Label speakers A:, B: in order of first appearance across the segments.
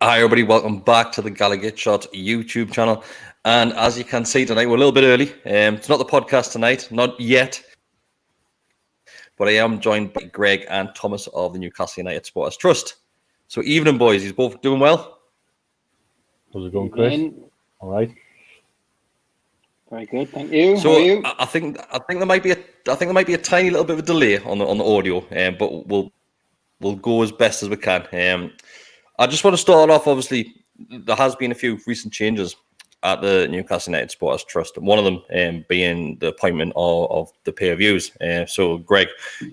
A: Hi everybody, welcome back to the GallowgateShots YouTube channel. And as you can see tonight, we're a little bit early. It's not the podcast tonight, not yet. But I am joined by Greg and Thomas of the Newcastle United Supporters Trust. So evening, boys. You're both doing well?
B: How's it going, Chris? All right.
C: Very good, thank you.
A: So
C: how are you?
A: I think there might be a tiny little bit of a delay on the audio, but we'll go as best as we can. I just want to start off. Obviously, there has been a few recent changes at the Newcastle United Supporters Trust. One of them being the appointment of the peer reviews. So, Greg,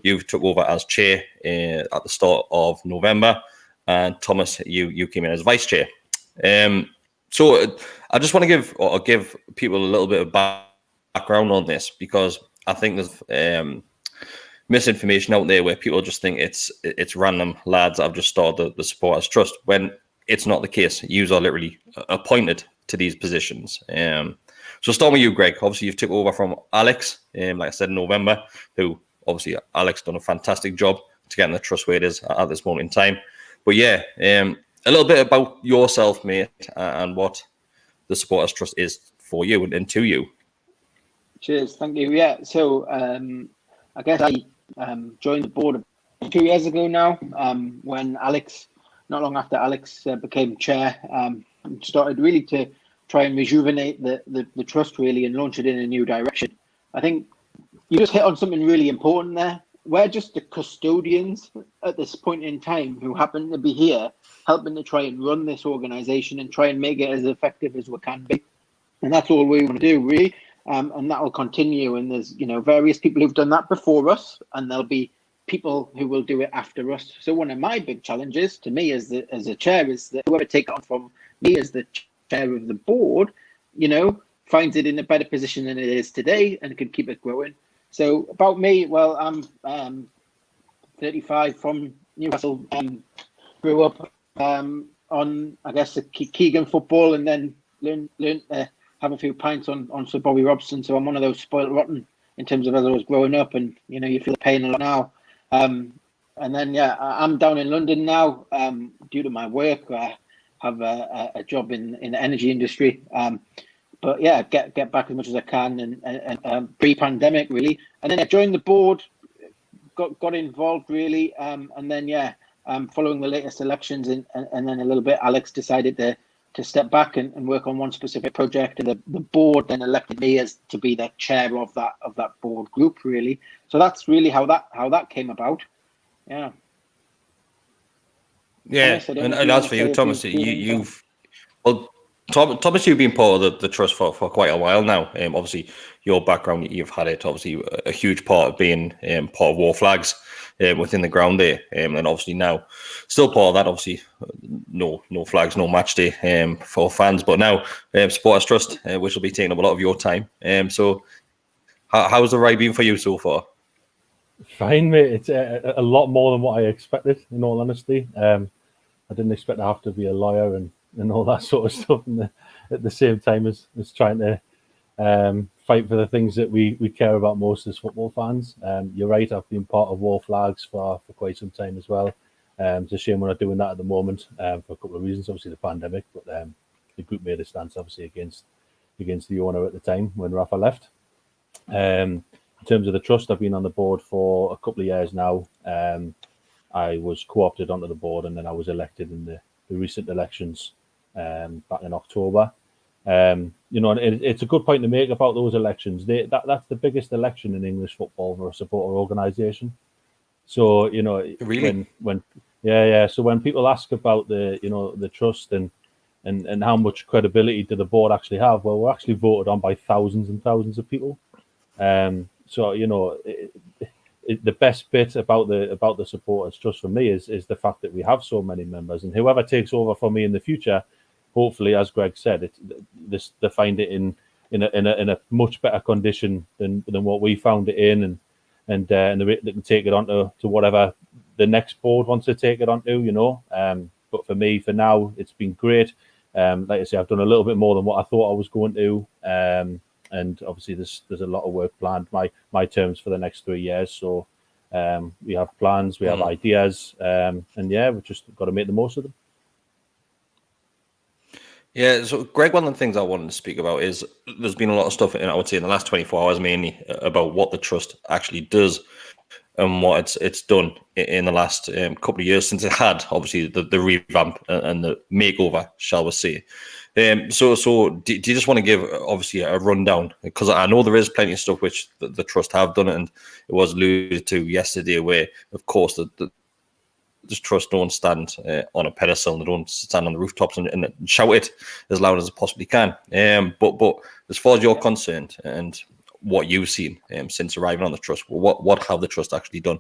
A: you took over as chair at the start of November, and Thomas, you came in as vice chair. So, I just want to give people a little bit of background on this, because I think there's misinformation out there where people just think it's random lads that have just started the Supporters Trust, when it's not the case. You are literally appointed to these positions. So starting with you, Greg. Obviously, you've took over from Alex, like I said, in November, who obviously Alex done a fantastic job to get in the trust where it is at this moment in time. But yeah, a little bit about yourself, mate, and what the Supporters Trust is for you and to you.
C: Cheers, thank you. Yeah, so I guess I joined the board 2 years ago now, when Alex, not long after Alex became chair, started really to try and rejuvenate the trust really and launch it in a new direction. I think you just hit on something really important there. We're just the custodians at this point in time who happen to be here helping to try and run this organization and try and make it as effective as we can be. And that's all we want to do, really. And that will continue. And there's, various people who've done that before us, and there'll be people who will do it after us. So one of my big challenges to me as a chair is that whoever takes it on from me as the chair of the board, finds it in a better position than it is today and can keep it growing. So about me, well, I'm 35 from Newcastle, grew up on, I guess, Keegan football, and then learned have a few pints on Sir Bobby Robson. So I'm one of those spoiled rotten in terms of as I was growing up, and you feel the pain a lot now. And then I'm down in London now due to my work. I have a job in the energy industry. But yeah, get back as much as I can, and pre-pandemic really. And then I joined the board, got involved really, and then following the latest elections and then a little bit, Alex decided to step back and work on one specific project, and the board then elected me as to be the chair of that board group really. So that's really how that came about. Yeah.
A: And as for you, Thomas, Thomas, you've been part of the trust for quite a while now. Obviously, your background, you've had it obviously a huge part of being part of War Flags within the ground there, and obviously now still part of that. Obviously, no flags, no match day for fans, but now Supporters Trust, which will be taking up a lot of your time. So, how's the ride been for you so far?
B: Fine, mate. It's a lot more than what I expected, in all honesty. I didn't expect to have to be a lawyer and all that sort of stuff, and at the same time as trying to fight for the things that we care about most as football fans. You're right, I've been part of War Flags for quite some time as well. It's a shame we're not doing that at the moment for a couple of reasons. Obviously the pandemic, but the group made a stance obviously against the owner at the time when Rafa left. In terms of the trust, I've been on the board for a couple of years now. I was co-opted onto the board, and then I was elected in the recent elections back in October. And it's a good point to make about those elections. That's the biggest election in English football for a supporter organisation. So
A: really,
B: So when people ask about the trust and how much credibility do the board actually have, well, we're actually voted on by thousands and thousands of people. The best bit about the Supporters Trust for me is the fact that we have so many members, and whoever takes over for me in the future, hopefully, as Greg said, they find it in a much better condition than what we found it in, and they can take it on to whatever the next board wants to take it on to, But for me, for now, it's been great. Like I say, I've done a little bit more than what I thought I was going to. And obviously there's a lot of work planned, my terms for the next 3 years. So we have plans, we have ideas, and we've just got to make the most of them.
A: Yeah, so Greg, one of the things I wanted to speak about is there's been a lot of stuff, I would say, in the last 24 hours mainly about what the trust actually does and what it's done in the last couple of years since it had obviously the revamp and the makeover, shall we say. So do you just want to give obviously a rundown, because I know there is plenty of stuff which the trust have done, and it was alluded to yesterday where of course the trust don't stand on a pedestal, they don't stand on the rooftops and shout it as loud as it possibly can. But as far as you're concerned and what you've seen since arriving on the trust, what have the trust actually done?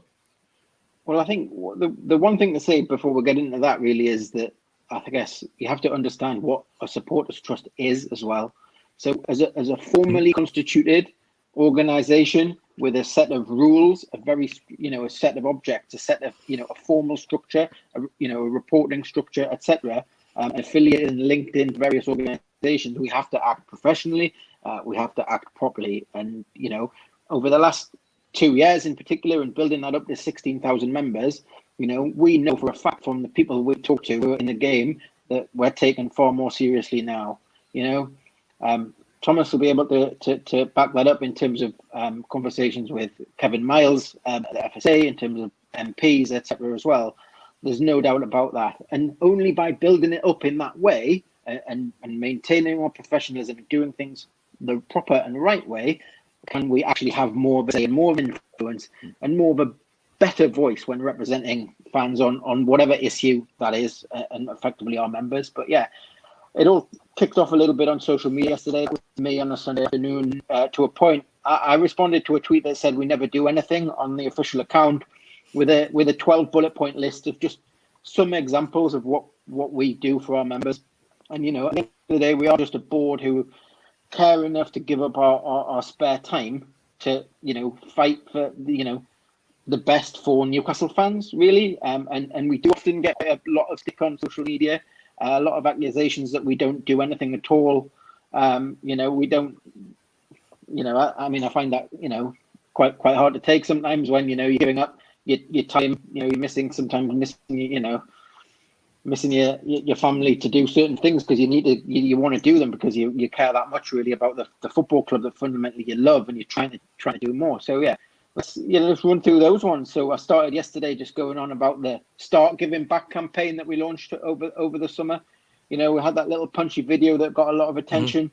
C: Well, I think the one thing to say before we get into that really is that I guess you have to understand what a supporters trust is as well. So as a formally constituted organization with a set of rules, a set of objects, a set of a formal structure, a reporting structure, etc. Affiliated and linked in various organizations, we have to act professionally. We have to act properly, and over the last 2 years in particular, and building that up to 16,000 members, we know for a fact from the people we've talked to in the game that we're taken far more seriously now. Thomas will be able to back that up in terms of conversations with Kevin Miles at the FSA, in terms of MPs, etc. as well. There's no doubt about that. And only by building it up in that way and maintaining our professionalism and doing things the proper and right way, can we actually have more of a say and more of influence and more of a better voice when representing fans on whatever issue that is, and effectively our members. But yeah, it all kicked off a little bit on social media yesterday with me on a Sunday afternoon. To a point, I responded to a tweet that said we never do anything on the official account, with a 12 bullet point list of just some examples of what we do for our members. And at the end of the day, we are just a board who care enough to give up our spare time to fight for the best for Newcastle fans, really. And we do often get a lot of stick on social media, a lot of accusations that we don't do anything at all. We don't. I find that quite hard to take sometimes when you're giving up your time. You're missing your family to do certain things because you want to do them because you care that much really about the football club that fundamentally you love, and you're trying to do more. So yeah, let's run through those ones. So I started yesterday just going on about the Start Giving Back campaign that we launched over the summer. We had that little punchy video that got a lot of attention.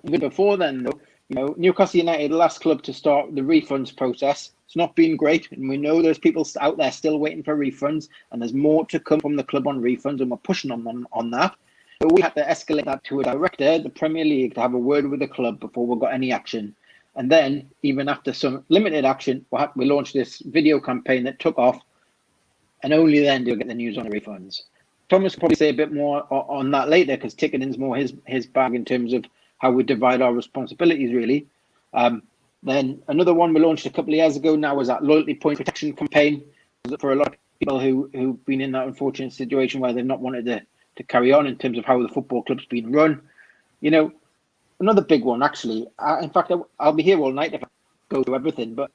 C: Even before then, though, Newcastle United, the last club to start the refunds process. It's not been great, and we know there's people out there still waiting for refunds, and there's more to come from the club on refunds, and we're pushing on that. But we had to escalate that to a director, the Premier League, to have a word with the club before we got any action. And then, even after some limited action, we launched this video campaign that took off, and only then do we get the news on the refunds. Thomas will probably say a bit more on that later, because ticketing's more his bag in terms of how we divide our responsibilities, really. Then another one we launched a couple of years ago now was that loyalty point protection campaign for a lot of people who've been in that unfortunate situation where they've not wanted to carry on in terms of how the football club's been run. Another big one, actually. In fact, I'll be here all night if I go to everything. But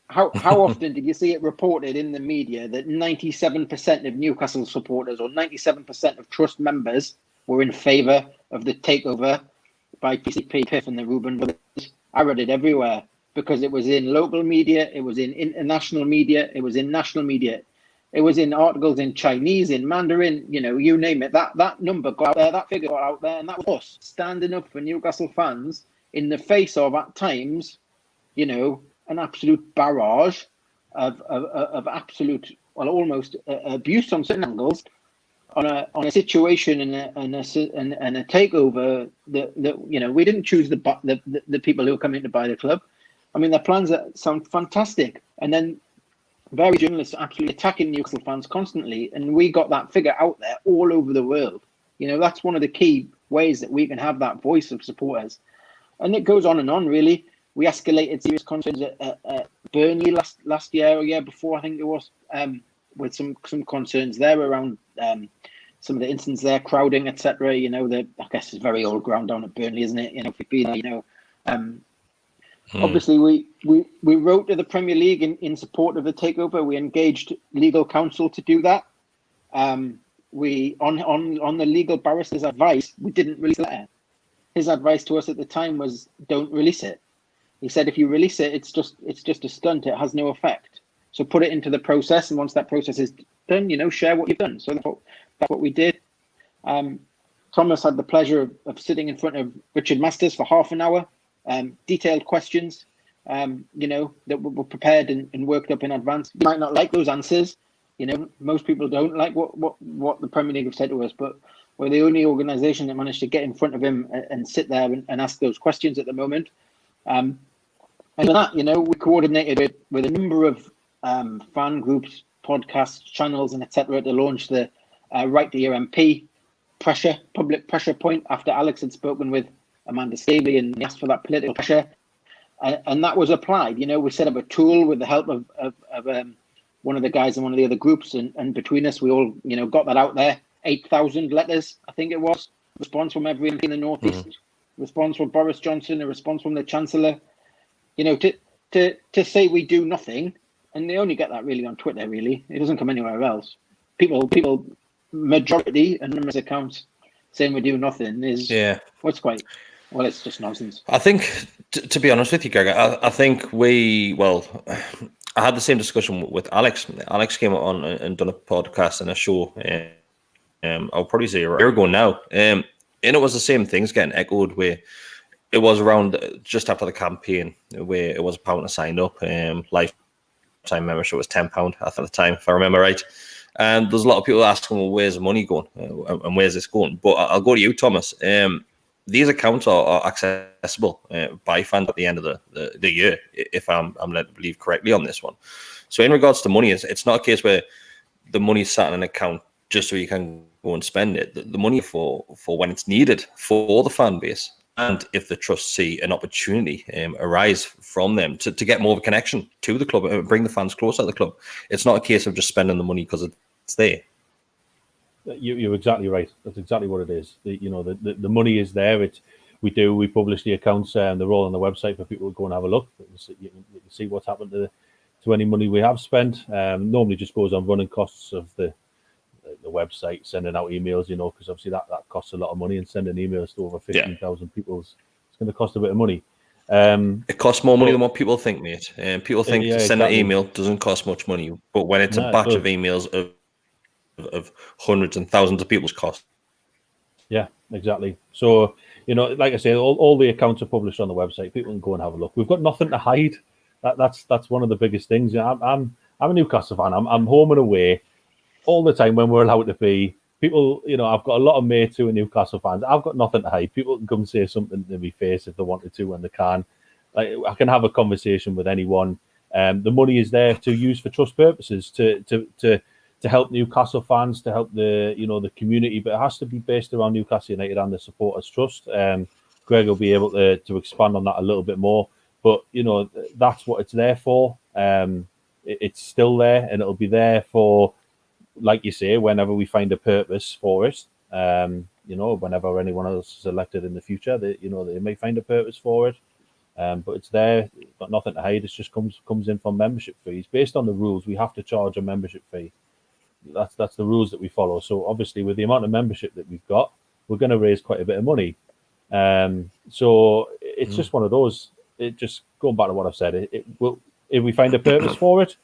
C: how often did you see it reported in the media that 97% of Newcastle supporters or 97% of Trust members were in favour of the takeover by PCP, PIF and the Reuben brothers? I read it everywhere because it was in local media, it was in international media, it was in national media, it was in articles in Chinese, in Mandarin, you name it. That number got out there, that figure got out there, and that was us standing up for Newcastle fans in the face of, at times, an absolute barrage of absolute, well, almost abuse on certain angles, on a situation and a takeover that we didn't choose the people who come in to buy the club. I mean, their plans sound fantastic, and then various journalists absolutely attacking Newcastle fans constantly, and we got that figure out there all over the world. That's one of the key ways that we can have that voice of supporters, and it goes on and on. Really, we escalated serious concerns at Burnley last year or year before, I think it was, with some concerns there around some of the incidents there, crowding, etc. I guess it's very old ground down at Burnley, isn't it? Obviously, we wrote to the Premier League in support of the takeover. We engaged legal counsel to do that. we on the legal barrister's advice, we didn't release the letter. His advice to us at the time was, don't release it. He said, if you release it, it's just a stunt. It has no effect. So put it into the process, and once that process is done, share what you've done. So that's what we did. Thomas had the pleasure of sitting in front of Richard Masters for half an hour, detailed questions, that were prepared and worked up in advance. You might not like those answers. Most people don't like what the Premier League have said to us, but we're the only organisation that managed to get in front of him and sit there and ask those questions at the moment. And that, we coordinated with a number of fan groups, podcasts, channels, and etc. to launch the Right to Your MP public pressure point after Alex had spoken with Amanda Staveley and asked for that political pressure. And that was applied. We set up a tool with the help of one of the guys in one of the other groups, and between us, we all, got that out there. 8,000 letters, I think it was. Response from every MP in the Northeast. Response from Boris Johnson. A response from the Chancellor. To say we do nothing, and they only get that really on Twitter. Really, it doesn't come anywhere else. People, majority anonymous accounts saying we do nothing is what's quite. Well, it's just nonsense.
A: I think, to be honest with you, Greg, I think I had the same discussion with Alex. Alex came on and done a podcast and a show, I'll probably say a year ago now. And it was the same things getting echoed, where it was around just after the campaign, where it was £1 to sign up. Lifetime membership was £10 at the time, if I remember right. And there's a lot of people asking, well, where's the money going? And where's this going? But I'll go to you, Thomas. These accounts are accessible by fans at the end of the year, if I'm led to believe correctly on this one. So in regards to money, it's not a case where the money's sat in an account just so you can go and spend it. The money for when it's needed for the fan base, and if the trusts see an opportunity arise from them to get more of a connection to the club and bring the fans closer to the club. It's not a case of just spending the money because it's there.
B: You're exactly right. That's exactly what it is. The money is there. We publish the accounts, and they're all on the website for people to go and have a look. You can see what's happened to any money we have spent. Normally just goes on running costs of the website, sending out emails, because obviously that costs a lot of money, and sending emails to over 15,000 people it's going to cost a bit of money.
A: It costs more money than what people think, mate. People think sending an email doesn't cost much money, but when it's a batch of emails of hundreds and thousands of people's cost. Yeah,
B: exactly. So, like I say, all the accounts are published on the website. People can go and have a look. We've got nothing to hide. That's one of the biggest things. I'm a Newcastle fan. I'm home and away all the time when we're allowed to be. People, I've got a lot of mates who are Newcastle fans. I've got nothing to hide. People can come and say something to me face if they wanted to, when they can. I can have a conversation with anyone. The money is there to use for trust purposes, to help Newcastle fans, to help the community, but it has to be based around Newcastle United and the Supporters Trust. Greg will be able to expand on that a little bit more, but that's what it's there for. It's still there, and it'll be there for, like you say, whenever we find a purpose for it. Whenever anyone else is elected in the future, they may find a purpose for it. But it's there, got nothing to hide. It just comes in from membership fees. Based on the rules, we have to charge a membership fee. That's the rules that we follow. So obviously, with the amount of membership that we've got, we're going to raise quite a bit of money. So it's just one of those. It just going back to what I've said. It will, if we find a purpose for it,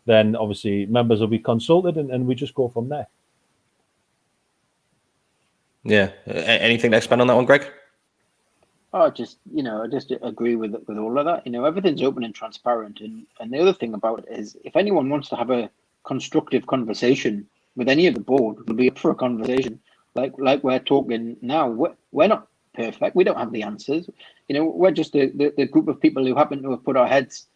B: then obviously members will be consulted, and we just go from there.
A: Yeah. Anything to expand on that one, Greg?
C: I just agree with all of that. Everything's open and transparent, and the other thing about it is, if anyone wants to have a constructive conversation with any of the board, we'll be up for a conversation like we're talking now. We're not perfect. We don't have the answers. We're just the group of people who happen to have put our heads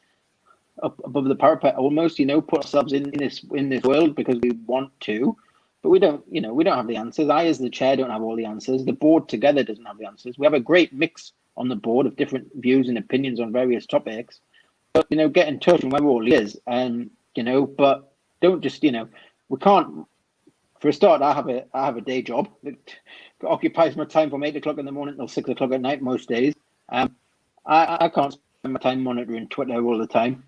C: up above the parapet, almost. Put ourselves in this world because we want to, but we don't. We don't have the answers. I, as the chair, don't have all the answers. The board together doesn't have the answers. We have a great mix on the board of different views and opinions on various topics. But get in touch and where we're all is, and but. Don't just, we can't. For a start, I have a day job that occupies my time from 8 o'clock in the morning till 6 o'clock at night most days. I can't spend my time monitoring Twitter all the time,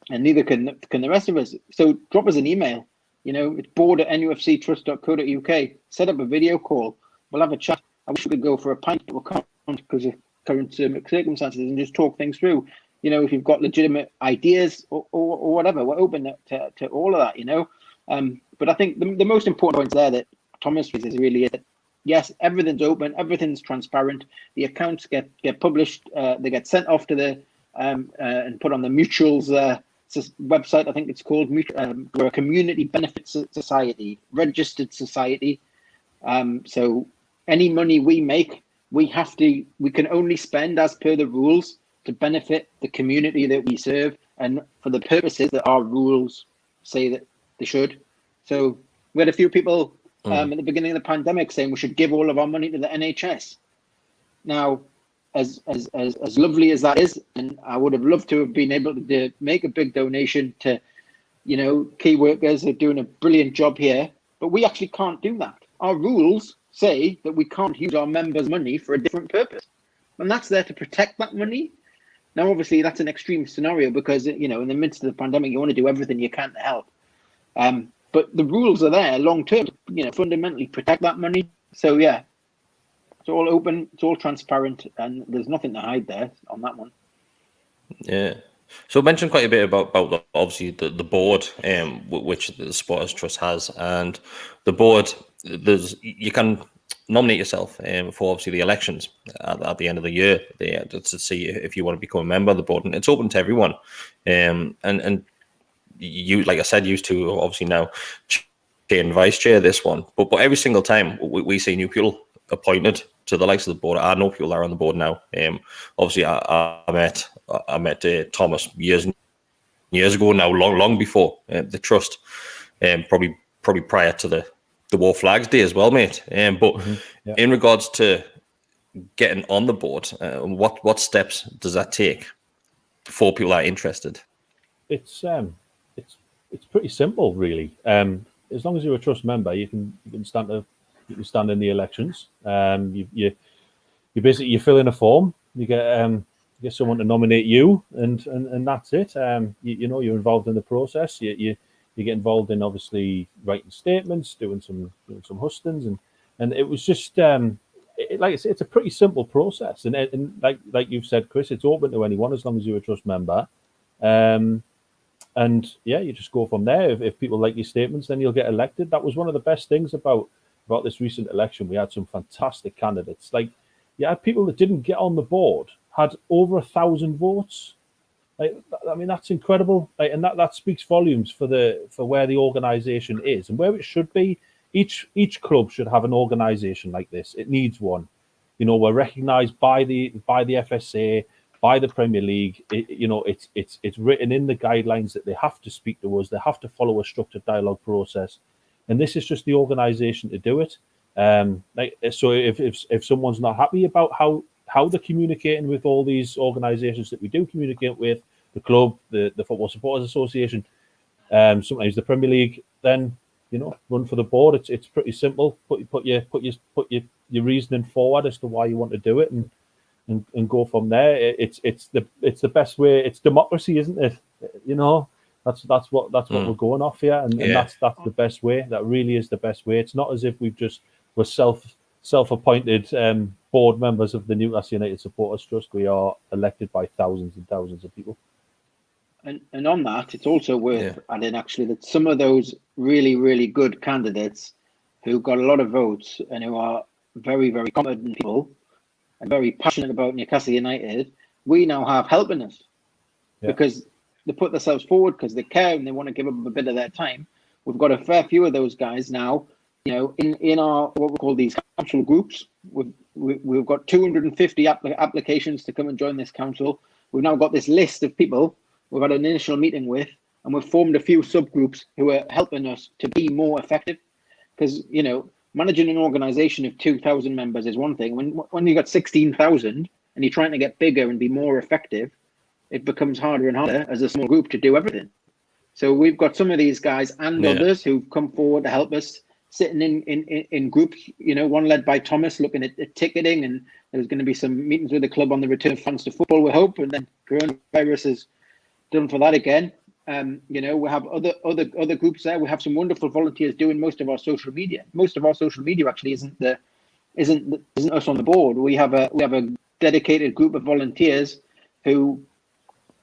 C: and neither can the rest of us. So drop us an email, It's board@nufctrust.co.uk. Set up a video call. We'll have a chat. I wish we could go for a pint, but we can't because of current circumstances, and just talk things through. If you've got legitimate ideas or whatever, we're open to all of that. But I think the most important point there that Thomas raises really is that, yes, everything's open, everything's transparent. The accounts get published, they get sent off to the and put on the Mutuals website. I think it's called. We're a community benefits society, registered society. So any money we make, we can only spend as per the rules to benefit the community that we serve and for the purposes that our rules say that they should. So we had a few people at the beginning of the pandemic saying we should give all of our money to the NHS. Now, as lovely as that is, and I would have loved to have been able to make a big donation to, key workers who are doing a brilliant job here, but we actually can't do that. Our rules say that we can't use our members' money for a different purpose, and that's there to protect that money. Now, obviously, that's an extreme scenario because, in the midst of the pandemic, you want to do everything you can to help. But the rules are there long term, fundamentally protect that money. So, yeah, it's all open, it's all transparent, and there's nothing to hide there on that one.
A: Yeah. So mention quite a bit about obviously the board, which the Supporters Trust has, and the board. You can nominate yourself for obviously the elections at the end of the year to see if you want to become a member of the board, and it's open to everyone. And you, like I said, used to obviously now chair and vice chair this one, but every single time we see new people appointed to the likes of the board. I know people that are on the board now. Obviously, I met Thomas years ago now, long before the trust, probably prior to the War Flags Day as well, mate. But in regards to getting on the board, what steps does that take for people that are interested? It's
B: pretty simple, really. As long as you're a trust member, you can stand in the elections. You basically fill in a form. You get someone to nominate you, and that's it. You're involved in the process. You get involved in obviously writing statements, doing some hustings, and it was just like I said, it's a pretty simple process. And like you've said, Chris, it's open to anyone as long as you're a trust member. And yeah, you just go from there. If people like your statements, then you'll get elected. That was one of the best things about this recent election. We had some fantastic candidates. Like, you had people that didn't get on the board, had over 1,000 votes. That's incredible. And that speaks volumes for where the organisation is and where it should be. Each club should have an organisation like this. It needs one. We're recognised by the FSA, by the Premier League. It's written in the guidelines that they have to speak to us. They have to follow a structured dialogue process, and this is just the organisation to do it. So if someone's not happy about how they're communicating with all these organisations that we do communicate with, the club, the Football Supporters Association, sometimes the Premier League, then run for the board. It's pretty simple. Put your reasoning forward as to why you want to do it, and go from there. It's the best way. It's democracy, isn't it? That's what we're going off here, and that's the best way. That really is the best way. It's not as if we're self-appointed board members of the Newcastle United Supporters Trust. We are elected by thousands and thousands of people.
C: And on that, it's also worth adding actually that some of those really, really good candidates who got a lot of votes and who are very, very competent people and very passionate about Newcastle United, we now have helping us because they put themselves forward because they care and they want to give up a bit of their time. We've got a fair few of those guys now, in our what we call these council groups. We've got 250 applications to come and join this council. We've now got this list of people we've had an initial meeting with, and we've formed a few subgroups who are helping us to be more effective. Because, managing an organisation of 2,000 members is one thing. When you've got 16,000 and you're trying to get bigger and be more effective, it becomes harder and harder as a small group to do everything. So we've got some of these guys and others who've come forward to help us, sitting in groups, one led by Thomas, looking at ticketing, and there's going to be some meetings with the club on the return of fans to football, we hope, and then coronavirus is done for that again. You know, we have other groups there. We have some wonderful volunteers doing most of our social media. Most of our social media actually isn't us on the board. We have a dedicated group of volunteers who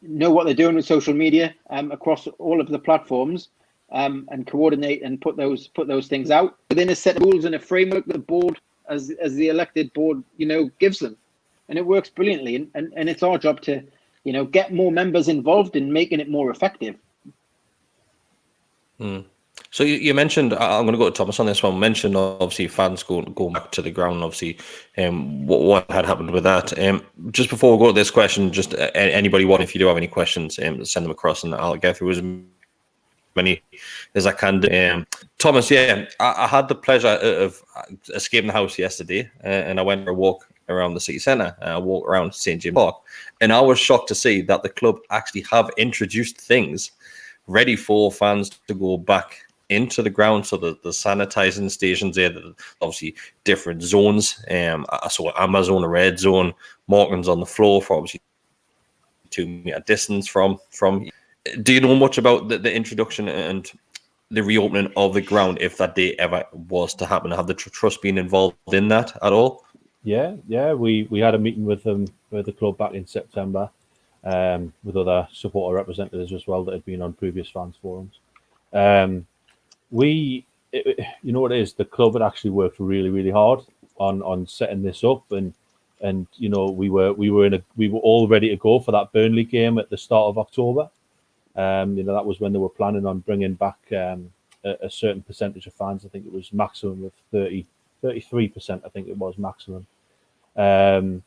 C: know what they're doing with social media across all of the platforms, and coordinate and put those things out within a set of rules and a framework that the board, as the elected board, you know, gives them, and it works brilliantly. And it's our job to, you know, get more members involved in making it more effective.
A: So you mentioned, I'm going to go to Thomas on this one. Mentioned obviously fans going back to the ground. Obviously, what had happened with that. Just before we go to this question, just anybody if you do have any questions, send them across, and I'll get through as many as I can do. Thomas, I had the pleasure of escaping the house yesterday, and I went for a walk around the city centre. I walked around St James Park, and I was shocked to see that the club actually have introduced things ready for fans to go back into the ground. So the sanitising stations there, obviously different zones. I saw Amazon, a red zone, markings on the floor for obviously 2 metre distance from. Do you know much about the introduction and the reopening of the ground, if that day ever was to happen? Have the trust been involved in that at all?
B: Yeah. We had a meeting with the club back in September, with other supporter representatives as well that had been on previous fans forums. You know what it is, the club had actually worked really, really hard on setting this up, and you know, we were all ready to go for that Burnley game at the start of October. You know, that was when they were planning on bringing back a certain percentage of fans. I think it was maximum of 33%. I think it was maximum. And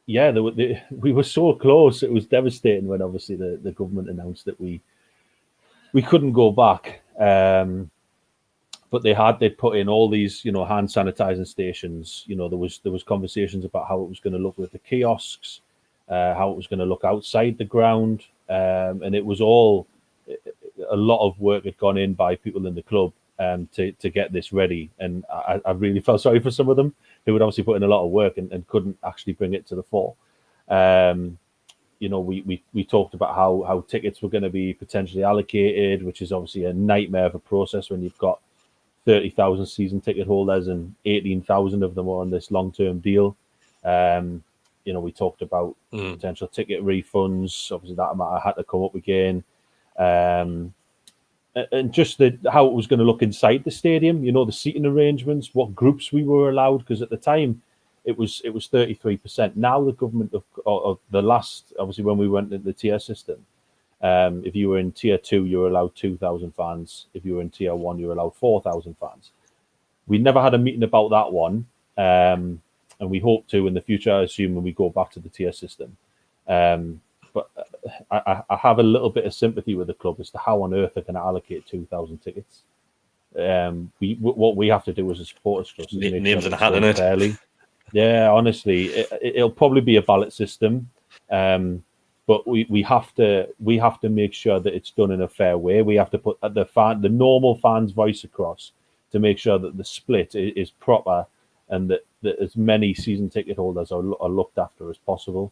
B: yeah, we were so close. It was devastating when obviously the government announced that we couldn't go back. But they'd put in all these, you know, hand sanitizing stations. You know, there was conversations about how it was going to look with the kiosks, how it was going to look outside the ground, and it was all a lot of work had gone in by people in the club to get this ready. And I really felt sorry for some of them who would obviously put in a lot of work and couldn't actually bring it to the fore. You know, we talked about how tickets were going to be potentially allocated, which is obviously a nightmare of a process when you've got 30,000 season ticket holders and 18,000 of them are on this long-term deal. You know, we talked about potential ticket refunds. Obviously, that matter had to come up again. And just how it was going to look inside the stadium, you know, the seating arrangements, what groups we were allowed, because at the time it was 33%. Now the government of the last, obviously when we went into the tier system, if you were in tier 2, you were allowed 2,000 fans. If you were in tier 1, you were allowed 4,000 fans. We never had a meeting about that one, and we hope to in the future, I assume, when we go back to the tier system. But I have a little bit of sympathy with the club as to how on earth they're going to allocate 2,000 tickets. What we have to do as a supporters trust is make
A: names
B: sure
A: in a hat, innit?
B: fairly. Yeah, honestly, it'll probably be a ballot system, but we have to make sure that it's done in a fair way. We have to put the normal fan's voice across to make sure that the split is proper and that as many season ticket holders are looked after as possible.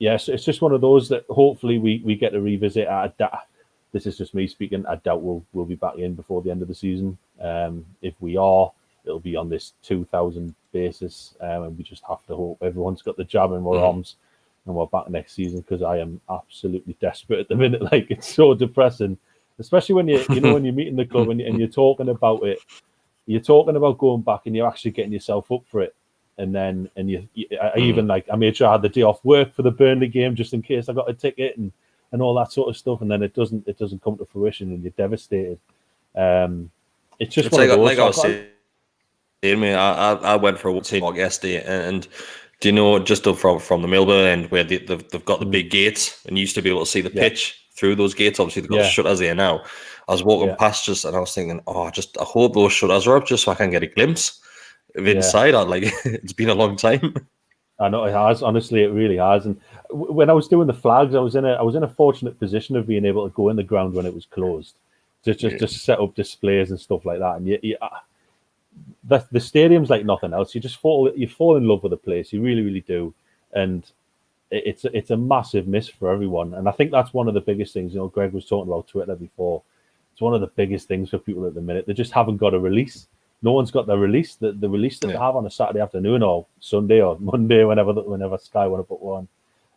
B: Yes, it's just one of those that hopefully we get to revisit. This is just me speaking. I doubt we'll be back in before the end of the season. If we are, it'll be on this 2,000 basis, and we just have to hope everyone's got the jab in their arms and we're back next season, because I am absolutely desperate at the minute. Like, it's so depressing, especially when when you're meeting the club and you're talking about it. You're talking about going back and you're actually getting yourself up for it. And then, I made sure I had the day off work for the Burnley game just in case I got a ticket and all that sort of stuff. And then it doesn't come to fruition and you're devastated. It's just one of those.
A: Like I was saying, I went for a walk yesterday, and do you know, just up from the Millburn end where they've got the big gates and you used to be able to see the pitch through those gates. Obviously, they've got the shutters there now. I was walking past and I was thinking, I hope those shutters are up just so I can get a glimpse of inside. It's been a long time.
B: I know it has. Honestly, it really has. And when I was doing the flags, I was in a fortunate position of being able to go in the ground when it was closed, just set up displays and stuff like that. And the stadium's like nothing else. You fall in love with the place. You really, really do. And it's a massive miss for everyone. And I think that's one of the biggest things. You know, Greg was talking about Twitter before. It's one of the biggest things for people at the minute. They just haven't got a release. No one's got the release. The release that they have on a Saturday afternoon or Sunday or Monday, whenever Sky want to put one.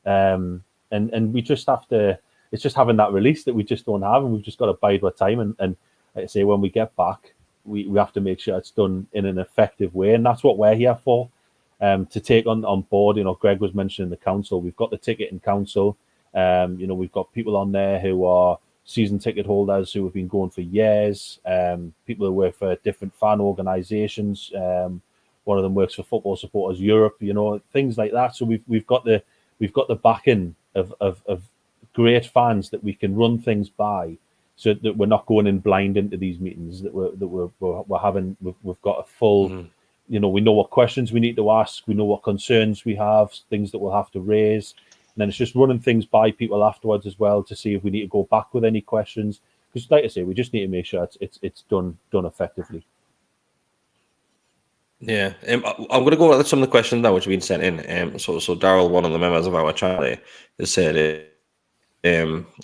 B: And we just have to. It's just having that release that we just don't have, and we've just got to bide our time. And like I say, when we get back, we have to make sure it's done in an effective way, and that's what we're here for. To take on board, you know, Greg was mentioning the council. We've got the ticketing council. You know, we've got people on there who are season ticket holders who have been going for years. People who work for different fan organisations. One of them works for Football Supporters Europe. You know, things like that. So we've got the backing of great fans that we can run things by, so that we're not going in blind into these meetings. That we're having. We've got a full. You know, we know what questions we need to ask. We know what concerns we have, things that we'll have to raise. And then it's just running things by people afterwards as well to see if we need to go back with any questions. Because, like I say, we just need to make sure it's done effectively.
A: Yeah, I'm going to go over some of the questions now which have been sent in. So Daryl, one of the members of our channel, has said,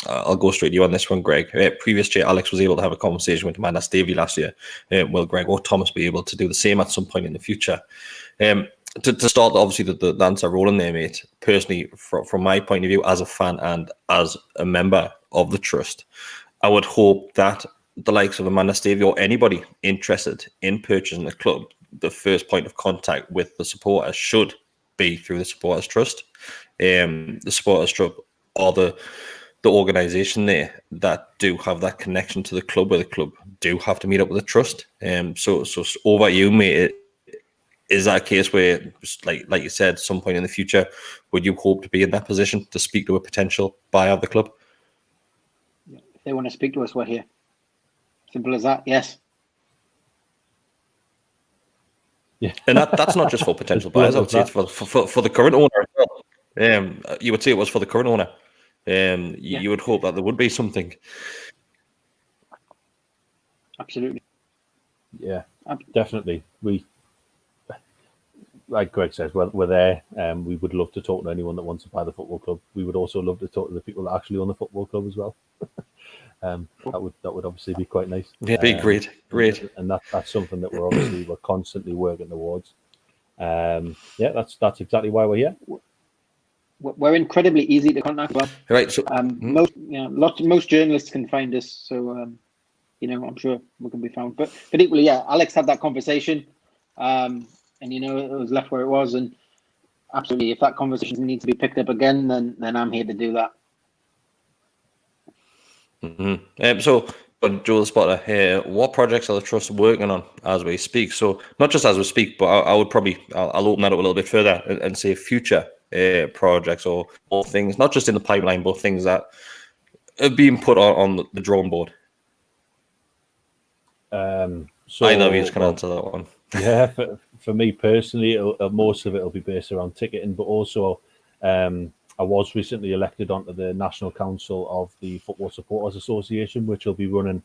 A: I'll go straight to you on this one, Greg. Previous chair Alex was able to have a conversation with Amanda Stavely last year. Will Greg or Thomas be able to do the same at some point in the future? To start, obviously, the answer rolling there, mate. Personally, from my point of view, as a fan and as a member of the trust, I would hope that the likes of Amanda Stavely or anybody interested in purchasing the club, the first point of contact with the supporters should be through the supporters trust. The supporters trust are the organisation there that do have that connection to the club, where the club do have to meet up with the trust. So over you, mate. Is that a case where, like you said, some point in the future, would you hope to be in that position to speak to a potential buyer of the club?
C: If they want to speak to us, we're here. Simple as that. Yes.
B: Yeah,
A: and that's not just for potential buyers. I would say it's for the current owner as well. You would say it was for the current owner. You would hope that there would be something.
C: Absolutely.
B: Yeah, definitely. We, like Greg says, we're there. We would love to talk to anyone that wants to buy the football club. We would also love to talk to the people that actually own the football club as well. That would obviously be quite nice.
A: Yeah, be great.
B: And that's something that we're constantly working towards. Yeah, that's exactly why we're here.
C: We're incredibly easy to contact. Well,
A: right. So
C: most journalists can find us. So you know, I'm sure we can be found. But equally, yeah, Alex had that conversation, and you know, it was left where it was. And absolutely, if that conversation needs to be picked up again, then I'm here to do that.
A: So, Joel Spotter here, what projects are the trust working on as we speak? So, not just as we speak, but I would probably I'll open that up a little bit further and say future projects or things, not just in the pipeline, but things that are being put on the drawing board. So either of you can answer that one.
B: Yeah, for me personally, most of it will be based around ticketing, but also I was recently elected onto the National Council of the Football Supporters Association, which will be running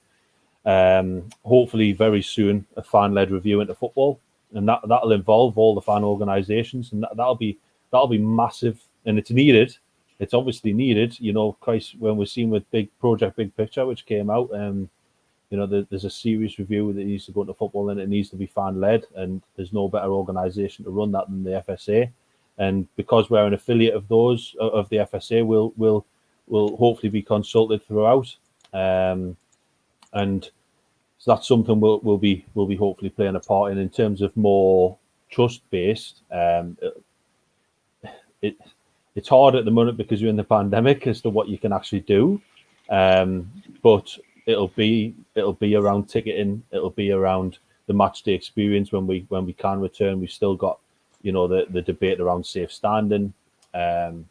B: hopefully very soon a fan-led review into football, and that'll involve all the fan organisations, and that'll be massive, and it's needed. It's obviously needed. You know, Christ, when we're seeing with Big Picture, which came out, you know, there's a serious review that needs to go into football, and it needs to be fan-led, and there's no better organisation to run that than the FSA. And because we're an affiliate of the FSA, we'll hopefully be consulted throughout, and so that's something we'll be hopefully playing a part in terms of more trust-based. It's hard at the moment because you're in the pandemic as to what you can actually do, but it'll be around ticketing. It'll be around the match day experience when we can return. We've still got, you know, the debate around safe standing, you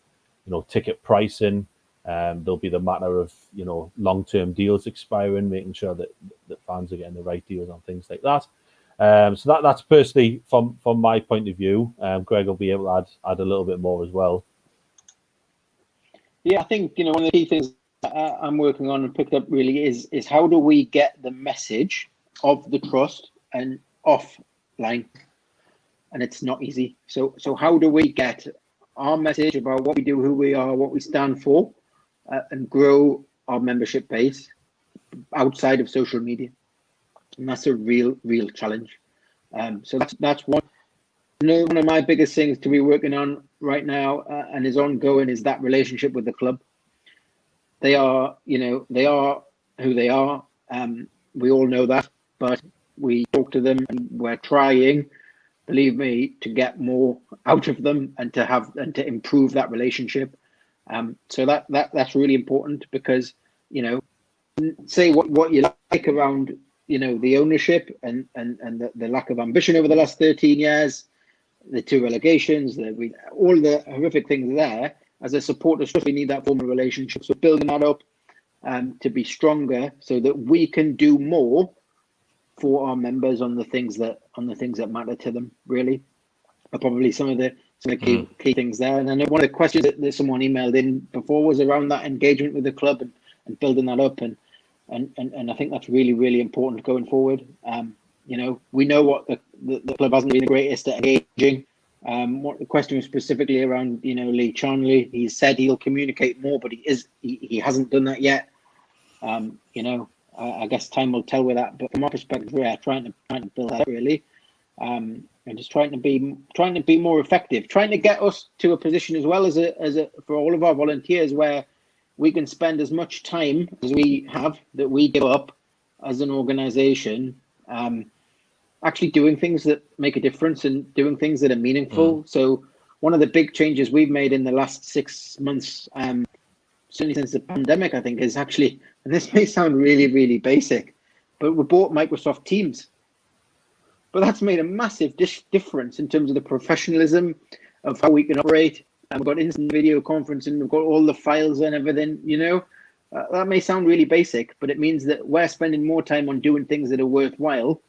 B: know, ticket pricing. There'll be the matter of, you know, long-term deals expiring, making sure that fans are getting the right deals on things like that. So that's personally from my point of view. Greg will be able to add a little bit more as well.
C: Yeah, I think, you know, one of the key things I'm working on and picked up really is how do we get the message of the trust and offline, and it's not easy. So how do we get our message about what we do, who we are, what we stand for, and grow our membership base outside of social media. And that's a real challenge. So that's one of my biggest things to be working on right now, and is ongoing, is that relationship with the club. They are who they are. We all know that, but we talk to them, and we're trying, believe me, to get more out of them and to improve that relationship. So that's really important, because say what you like around the ownership and the lack of ambition over the last 13 years, the 2 relegations, all the horrific things there. As a supporter, we need that form of relationship. So building that up to be stronger, so that we can do more for our members on the things that matter to them. Really, are probably some of the key things there. And I know one of the questions that someone emailed in before was around that engagement with the club and building that up, and I think that's really important going forward. We know what the club hasn't been the greatest at engaging. What the question was specifically around, Lee Charnley. He said he'll communicate more, but he hasn't done that yet. I guess time will tell with that. But from our perspective, we're trying to build that really, and just trying to be more effective, trying to get us to a position as well as for all of our volunteers, where we can spend as much time as we have that we give up as an organisation, actually doing things that make a difference and doing things that are meaningful. So one of the big changes we've made in the last 6 months, certainly since the pandemic, I think, is actually, and this may sound really basic, but we bought Microsoft Teams. But that's made a massive difference in terms of the professionalism of how we can operate. And we've got instant video conferencing, we've got all the files and everything, that may sound really basic, but it means that we're spending more time on doing things that are worthwhile,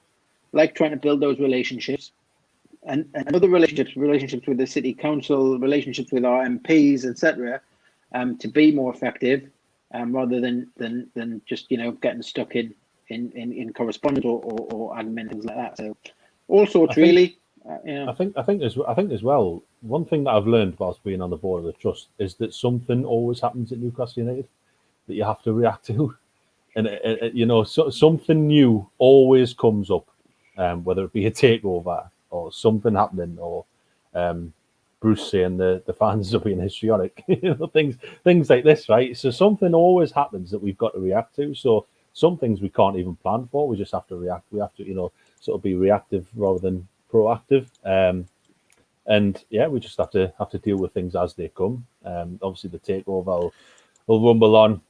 C: like trying to build those relationships and other relationships with the city council, relationships with our MPs, etc., to be more effective, rather than just getting stuck in correspondence or admin, things like that. So all sorts, really.
B: I think as well, one thing that I've learned whilst being on the board of the trust is that something always happens at Newcastle United that you have to react to, and something new always comes up, whether it be a takeover or something happening, or Bruce saying the fans are being histrionic, things like this, right? So something always happens that we've got to react to. So some things we can't even plan for. We just have to react. We have to, sort of be reactive rather than proactive. And yeah, we just have to deal with things as they come. Obviously, the takeover will rumble on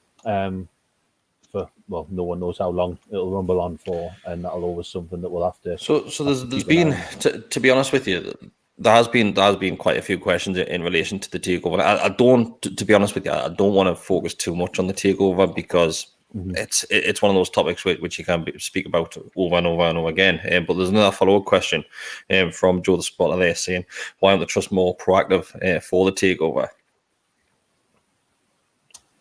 B: for, well, no one knows how long it'll rumble on for, and that'll always something that we'll have to.
A: So there's been, to be honest with you, there has been quite a few questions in relation to the takeover. I don't, to be honest with you, I don't want to focus too much on the takeover, because it's one of those topics which you can speak about over and over and over again. But there's another follow-up question from Joe the Spotter there, saying, why aren't the trust more proactive for the takeover?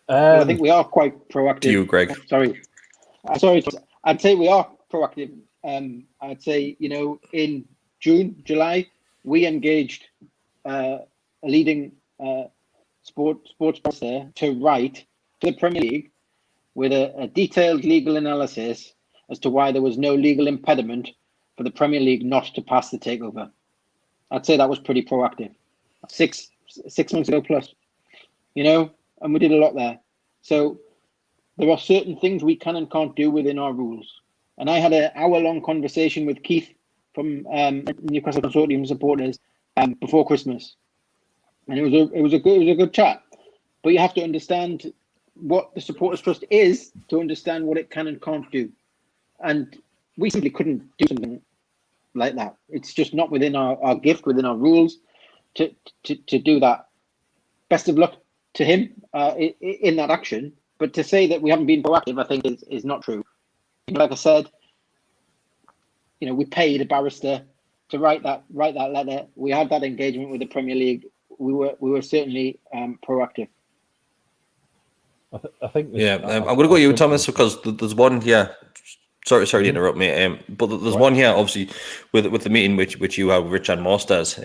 C: Well, I think we are quite proactive.
A: To you, Greg.
C: Sorry. I'd say we are proactive. I'd say, in June, July, we engaged a leading sports sponsor to write to the Premier League with a detailed legal analysis as to why there was no legal impediment for the Premier League not to pass the takeover. I'd say that was pretty proactive. Six months ago plus, and we did a lot there. So there are certain things we can and can't do within our rules. And I had an hour-long conversation with Keith from Newcastle Consortium supporters before Christmas, and it was a good chat. But you have to understand what the Supporters Trust is to understand what it can and can't do, and we simply couldn't do something like that. It's just not within our gift, within our rules, to do that. Best of luck to him in that action. But to say that we haven't been proactive, I think is not true. Like I said, we paid a barrister to write that letter. We had that engagement with the Premier League. We were certainly proactive.
B: I think.
A: I'm going to go to you, Thomas, because there's one here Sorry to interrupt me. But there's one here, obviously, with the meeting which you have with Richard Masters.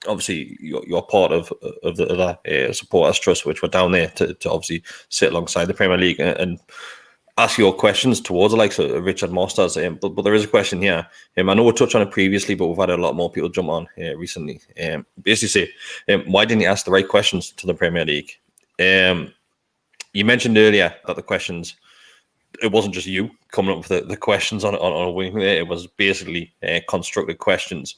A: Obviously, you're part of the supporters trust, which were down there to obviously sit alongside the Premier League and ask your questions towards the likes of Richard Masters. But there is a question here. I know we touched on it previously, but we've had a lot more people jump on recently. Basically, say, why didn't you ask the right questions to the Premier League? You mentioned earlier that the questions, it wasn't just you coming up with the questions on a wing. It was basically constructed questions.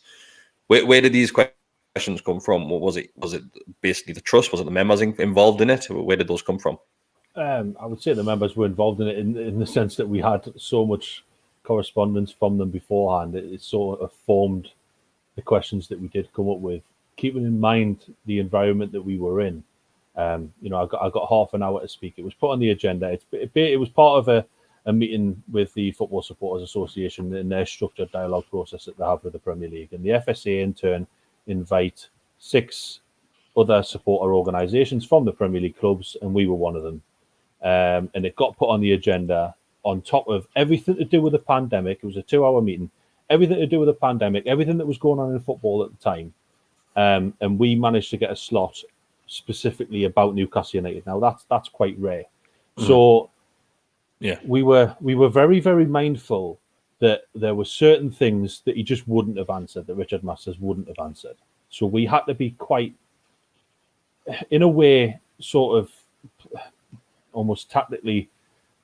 A: Where did these questions come from? What was it? Was it basically the trust? Was it the members involved in it? Where did those come from?
B: I would say the members were involved in it in the sense that we had so much correspondence from them beforehand. It sort of formed the questions that we did come up with, keeping in mind the environment that we were in. I got half an hour to speak. It was put on the agenda. It was part of a meeting with the Football Supporters Association in their structured dialogue process that they have with the Premier League. And the FSA in turn invite 6 other supporter organisations from the Premier League clubs, and we were one of them. And it got put on the agenda on top of everything to do with the pandemic. It was a 2-hour meeting. Everything to do with the pandemic, everything that was going on in football at the time. And we managed to get a slot specifically about Newcastle United. Now that's quite rare. So yeah, we were very, very mindful that there were certain things that he just wouldn't have answered, that Richard Masters wouldn't have answered. So we had to be quite, in a way, sort of almost tactically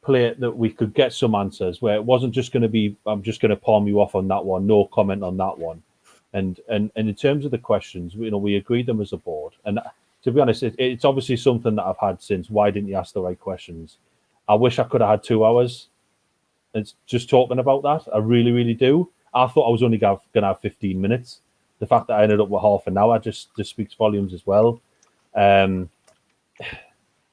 B: play it that we could get some answers where it wasn't just going to be, I'm just going to palm you off on that one, no comment on that one. And in terms of the questions, we agreed them as a board. And to be honest, it's obviously something that I've had since. Why didn't you ask the right questions? I wish I could have had 2 hours. It's just talking about that. I really, really do. I thought I was only going to have 15 minutes. The fact that I ended up with half an hour just speaks volumes as well. I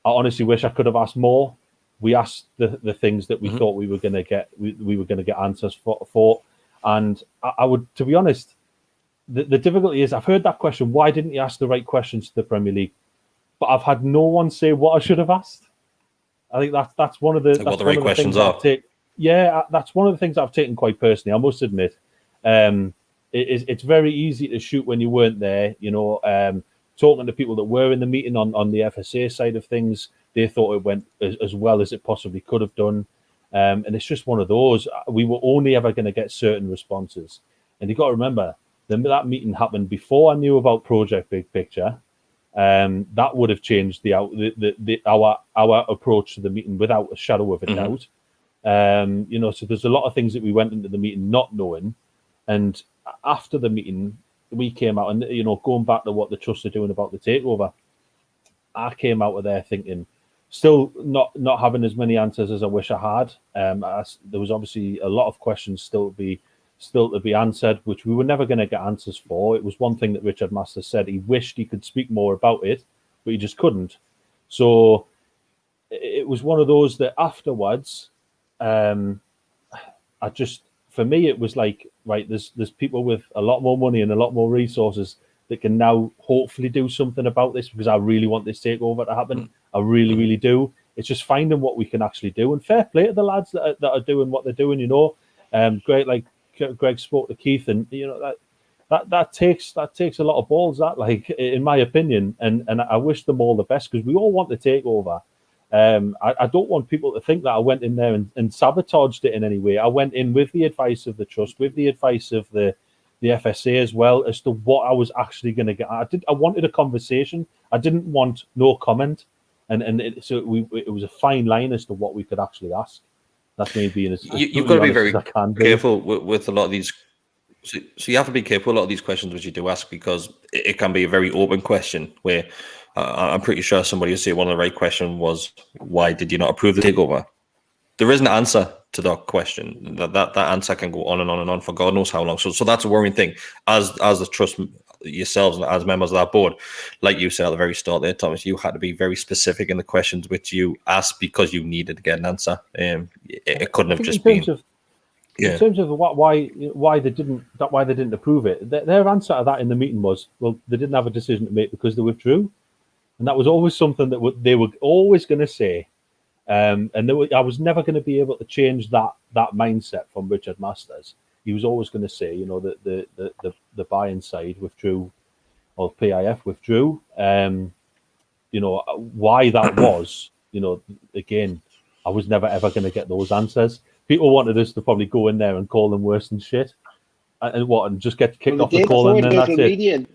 B: honestly wish I could have asked more. We asked the things that we thought we were going to get. We were going to get answers for. And I would, to be honest, the difficulty is I've heard that question, why didn't you ask the right questions to the Premier League? But I've had no one say what I should have asked. I think that's one of the,
A: what the right questions are.
B: That's one of the things I've taken quite personally, I must admit. It's very easy to shoot when you weren't there. Talking to people that were in the meeting on the FSA side of things, they thought it went as well as it possibly could have done. And it's just one of those. We were only ever going to get certain responses. And you've got to remember, that meeting happened before I knew about Project Big Picture. That would have changed our approach to the meeting without a shadow of a doubt. So there's a lot of things that we went into the meeting not knowing. And after the meeting, we came out and, going back to what the trust are doing about the takeover, I came out of there thinking, still not having as many answers as I wish I had. There was obviously a lot of questions still to be answered, which we were never going to get answers for. It was one thing that Richard Masters said. He wished he could speak more about it, but he just couldn't. So it was one of those that afterwards, for me, it was like, right, there's people with a lot more money and a lot more resources that can now hopefully do something about this, because I really want this takeover to happen. I really, really do. It's just finding what we can actually do. And fair play to the lads that are doing what they're doing, Great, like Greg spoke to Keith, and that takes a lot of balls, that, like, in my opinion, and I wish them all the best, because we all want the takeover. I don't want people to think that I went in there and sabotaged it in any way. I went in with the advice of the trust, with the advice of the FSA as well, as to what I was actually going to get. I wanted a conversation. I didn't want no comment, so it was a fine line as to what we could actually ask. That's me being as
A: you've got to be very careful with a lot of these. So you have to be careful with a lot of these questions which you do ask, because it can be a very open question where I'm pretty sure somebody will say one of the right questions was, why did you not approve the takeover? There is an answer to that question. That answer can go on and on and on for God knows how long. So that's a worrying thing. As the trust, yourselves and as members of that board, like you said at the very start there, Thomas, you had to be very specific in the questions which you asked, because you needed to get an answer. It couldn't have just been.
B: In terms of why they didn't approve it, their answer to that in the meeting was, well, they didn't have a decision to make because they withdrew, and that was always something that they were always going to say. And I was never going to be able to change that mindset from Richard Masters. He was always going to say, you know, that the buy-in side withdrew, or PIF withdrew. You know, why that was, you know, again, I was never ever going to get those answers. People wanted us to probably go in there and call them worse than shit, and just get kicked off the call, and then that's
C: it.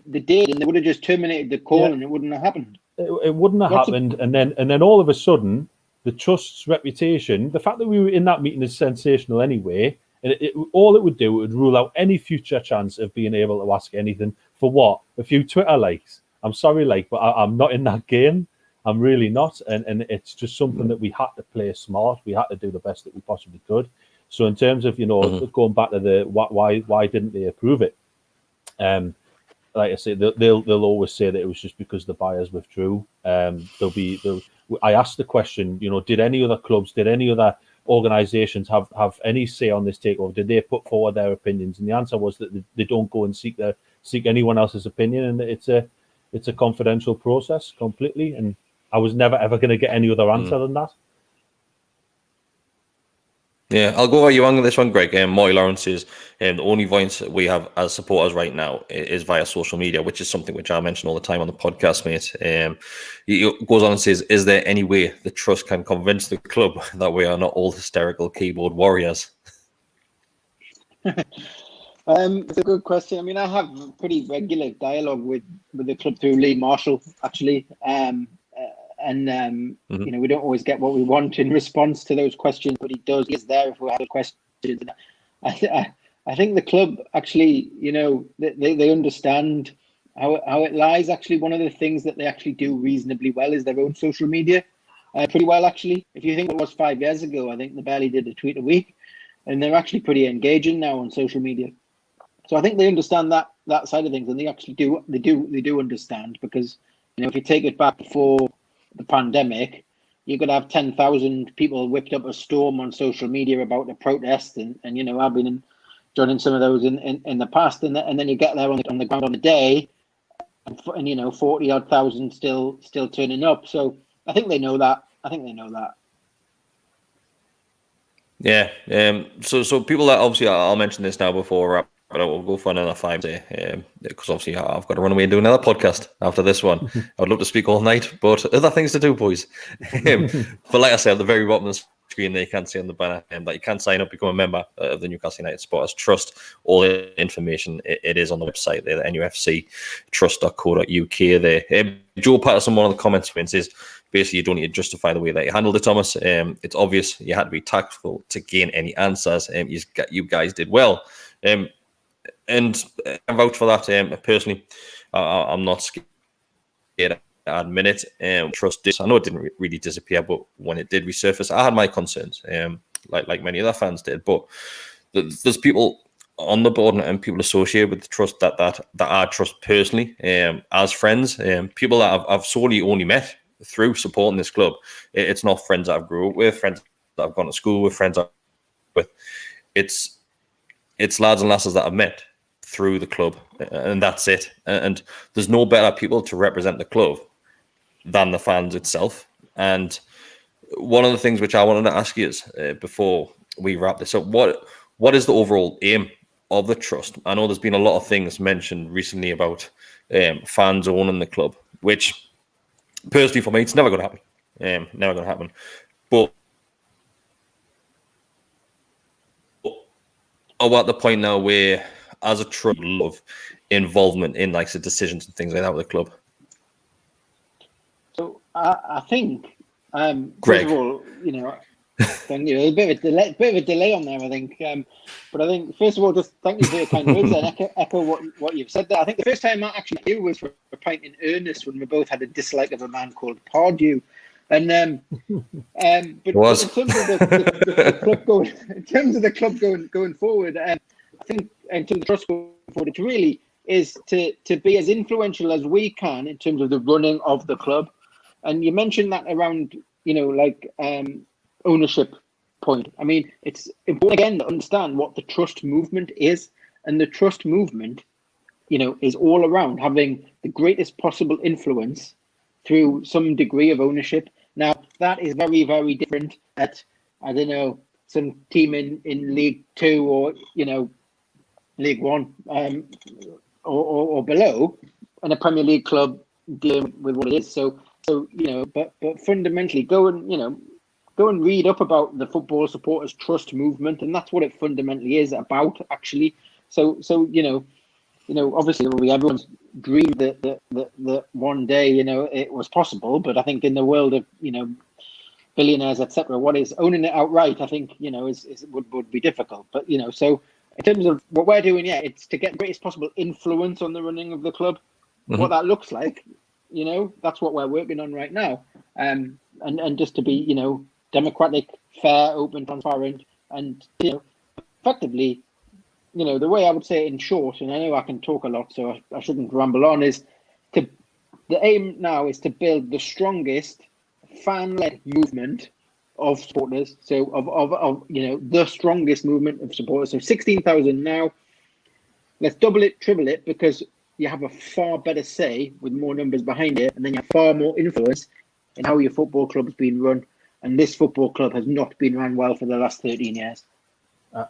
C: They did, and they would have just terminated the call, and it wouldn't have happened.
B: It wouldn't have happened, and then all of a sudden, the trust's reputation, the fact that we were in that meeting is sensational anyway, and all it would do, it would rule out any future chance of being able to ask anything for what? A few Twitter likes. I'm sorry, but I'm not in that game. I'm really not, and it's just something that we had to play smart. We had to do the best that we possibly could. So in terms of, you know, going back to the why didn't they approve it? Like I say, they'll always say that it was just because the buyers withdrew. I asked the question, you know, did any other clubs, did any other organisations have any say on this takeover? Did they put forward their opinions? And the answer was that they don't go and seek anyone else's opinion, and it's a confidential process completely. And I was never ever going to get any other answer than that.
A: Yeah, I'll go over you on this one, Greg. Morty Lawrence says the only voice we have as supporters right now is via social media, which is something which I mention all the time on the podcast, mate. He goes on and says, is there any way the trust can convince the club that we are not all hysterical keyboard warriors?
C: It's a good question. I mean, I have pretty regular dialogue with the club through Lee Marshall, actually. You know, we don't always get what we want in response to those questions, but he is there if we have questions. I think the club actually, you know, they understand how it lies. Actually, one of the things that they actually do reasonably well is their own social media, pretty well, actually. If you think it was 5 years ago, I think they barely did a tweet a week, and they're actually pretty engaging now on social media. So I think they understand that side of things, and they actually do. They do understand, because, you know, if you take it back before the pandemic, you could have 10,000 people whipped up a storm on social media about a protest, and you know, I've been joining some of those in the past, and then you get there on the ground on the day, and you know, 40 odd thousand still turning up. So I think they know that.
A: Yeah. So people that obviously, I'll mention this now before, but I will go for another 5 days, because obviously I've got to run away and do another podcast after this one. I would love to speak all night, but other things to do, boys. But like I said, at the very bottom of the screen there, you can see on the banner that you can sign up, become a member of the Newcastle United Supporters Trust. All the information, it is on the website there, the nufctrust.co.uk there. Joe Patterson, one of the comments says, basically, you don't need to justify the way that you handled it, Thomas. It's obvious you had to be tactful to gain any answers. You guys did well. And I vouch for that. Personally, I'm not scared to admit it. Trust this. I know it didn't really disappear, but when it did resurface, I had my concerns, like many other fans did. But there's people on the board and people associated with the trust that I trust personally, as friends, people that I've solely only met through supporting this club. It's not friends that I've grew up with, friends that I've gone to school with, friends I've with. It's lads and lasses that I've met through the club, and that's it. And there's no better people to represent the club than the fans itself. And one of the things which I wanted to ask you is, before we wrap this up, what is the overall aim of the trust? I know there's been a lot of things mentioned recently about fans owning the club, which personally for me, it's never going to happen. Never going to happen. But are at the point now where, as a trust, love involvement in like the decisions and things like that with the club?
C: So I think,
A: Greg,
C: first of all, you know, thank you. A bit of a delay on there, I think. But I think, first of all, just thank you for your kind words and echo what you've said there. I think the first time I actually knew was for a pint in earnest, when we both had a dislike of a man called Pardew. And but in terms of the club going forward, I think in terms of the trust going forward, it really is to be as influential as we can in terms of the running of the club. And you mentioned that around, you know, like ownership point. I mean, it's important again to understand what the trust movement is, and the trust movement, you know, is all around having the greatest possible influence through some degree of ownership. Now, that is very, very different at, I don't know, some team in League Two or, League One or below, and a Premier League club dealing with what it is. So but fundamentally, go and read up about the Football Supporters Trust movement, and that's what it fundamentally is about, actually. So obviously it'll be everyone's dream that one day it was possible, but I think in the world of billionaires, etc., what is owning it outright, I think would be difficult. But so in terms of what we're doing, it's to get the greatest possible influence on the running of the club. Mm-hmm. What that looks like, that's what we're working on right now, and just to be democratic, fair, open, transparent, and effectively, the way I would say it in short, and I know I can talk a lot, so I shouldn't ramble on, is the aim now is to build the strongest fan-led movement of supporters. So of the strongest movement of supporters. So 16,000 now. Let's double it, triple it, because you have a far better say with more numbers behind it, and then you have far more influence in how your football club's been run. And this football club has not been run well for the last 13 years.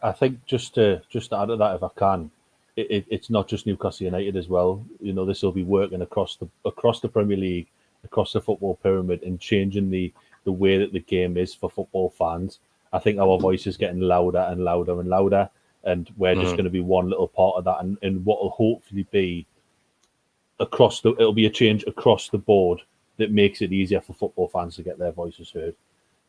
B: I think just to add to that, if I can, it's not just Newcastle United as well. This will be working across the Premier League, across the football pyramid, and changing the way that the game is for football fans. I think our voice is getting louder and louder and louder, and we're just going to be one little part of that. And what will hopefully be it'll be a change across the board that makes it easier for football fans to get their voices heard.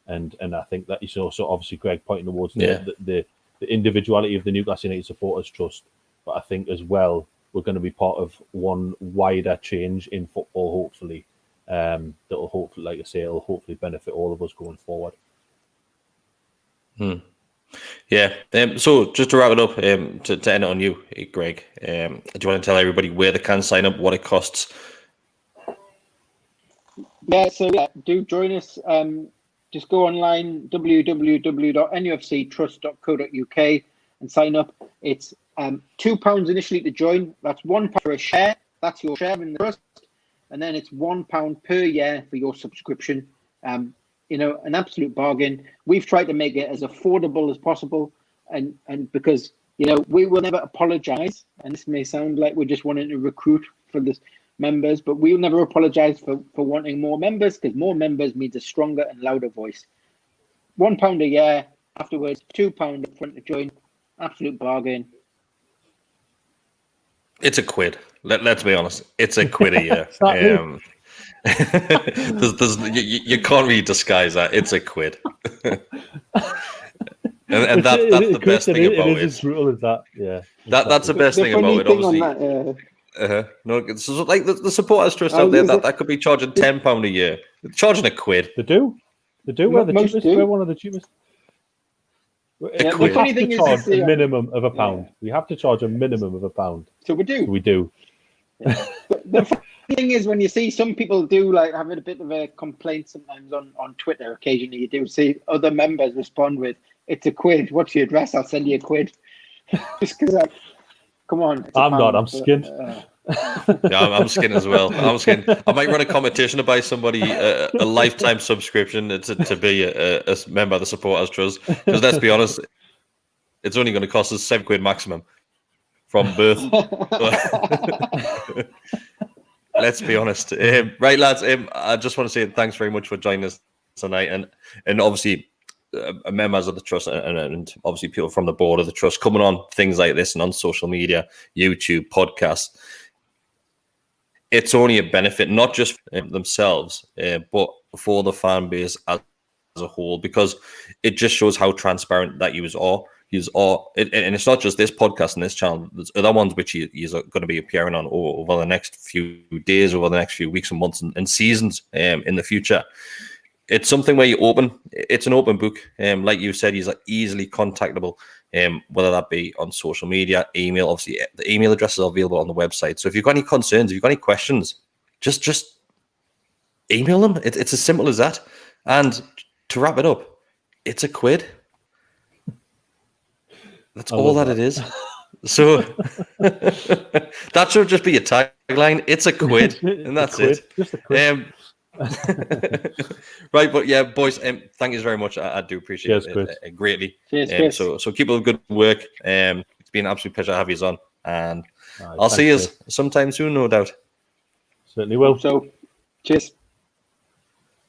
B: And I think that is also obviously Greg pointing towards the individuality of the Newcastle United Supporters Trust, but I think as well we're going to be part of one wider change in football, hopefully, that will hopefully, like I say, it'll hopefully benefit all of us going forward.
A: Yeah. So just to wrap it up, to end it on you, Greg, do you want to tell everybody where they can sign up, what it costs?
C: Yeah. So do join us. Just go online, www.nufctrust.co.uk, and sign up. It's £2 initially to join. That's £1 for a share. That's your share in the trust. And then it's £1 per year for your subscription. An absolute bargain. We've tried to make it as affordable as possible. And because, we will never apologize. And this may sound like we're just wanting to recruit for this members, but we'll never apologize for wanting more members, because more members means a stronger and louder voice. £1 a year, afterwards £2 up front to join. Absolute bargain.
A: It's a quid. Let's be honest. It's a quid a year. You can't really disguise that. It's a quid. and that's the best thing about it.
B: It is as brutal as that. Yeah.
A: That's the best thing about it, obviously. No, it's like the supporters trust out there that could be charging £10 a year. They're charging a quid.
B: They do. We're the cheapest. We're one of the cheapest. We have to charge a minimum of £1. We have to charge a minimum of £1.
C: So we do.
B: We do.
C: Yeah. The funny thing is, when you see some people do like having a bit of a complaint sometimes on Twitter, occasionally you do see other members respond with, "It's a quid. What's your address? I'll send you a quid." Just because, come on.
B: I'm not. I'm skinned.
A: Yeah, I'm skinned as well. I'm skinned. I might run a competition to buy somebody a lifetime subscription to be a member of the Supporters Trust. Because let's be honest, it's only going to cost us £7 maximum from birth. Let's be honest. Right, lads. I just want to say thanks very much for joining us tonight, and obviously members of the trust and obviously people from the board of the trust coming on things like this and on social media, YouTube, podcasts. It's only a benefit, not just for themselves, but for the fan base as a whole, because it just shows how transparent that you are. And it's not just this podcast and this channel. There's other ones which he's going to be appearing on over the next few days, over the next few weeks and months and seasons in the future. It's something where it's an open book. Like you said, he's easily contactable, whether that be on social media, email. Obviously, the email address is available on the website. So if you've got any concerns, if you've got any questions, just email them. It's as simple as that. And to wrap it up, it's a quid. That's all that it is. So that should just be a tagline. It's a quid, and that's it.
B: Just a quid.
A: Right, but yeah, boys, thank you very much. I do appreciate it greatly.
C: Cheers.
A: So keep up the good work. It's been an absolute pleasure to have you on, and I'll see you sometime soon, no doubt.
B: Certainly will.
C: So, cheers.